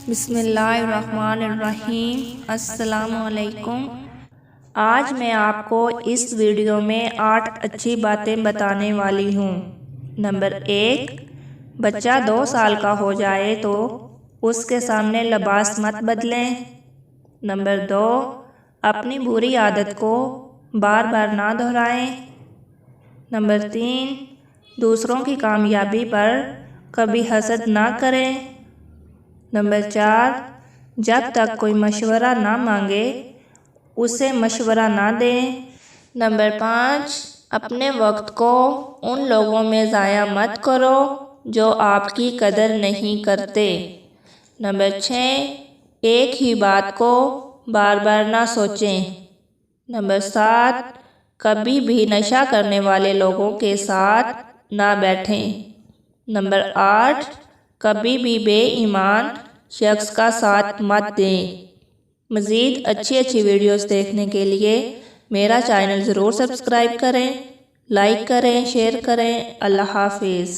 بسم اللہ الرحمن الرحیم۔ السلام علیکم۔ آج میں آپ کو اس ویڈیو میں 8 اچھی باتیں بتانے والی ہوں۔ نمبر 1، بچہ 2 سال کا ہو جائے تو اس کے سامنے لباس مت بدلیں۔ نمبر 2، اپنی بری عادت کو بار بار نہ دہرائیں۔ نمبر 3، دوسروں کی کامیابی پر کبھی حسد نہ کریں۔ نمبر 4، جب تک کوئی مشورہ نہ مانگے اسے مشورہ نہ دیں۔ نمبر 5، اپنے وقت کو ان لوگوں میں ضائع مت کرو جو آپ کی قدر نہیں کرتے۔ نمبر 6، ایک ہی بات کو بار بار نہ سوچیں۔ نمبر 7، کبھی بھی نشہ کرنے والے لوگوں کے ساتھ نہ بیٹھیں۔ نمبر 8، کبھی بھی بے ایمان شخص کا ساتھ مت دیں۔ مزید اچھی ویڈیوز دیکھنے کے لیے میرا چینل ضرور سبسکرائب کریں، لائک کریں، شیئر کریں۔ اللہ حافظ۔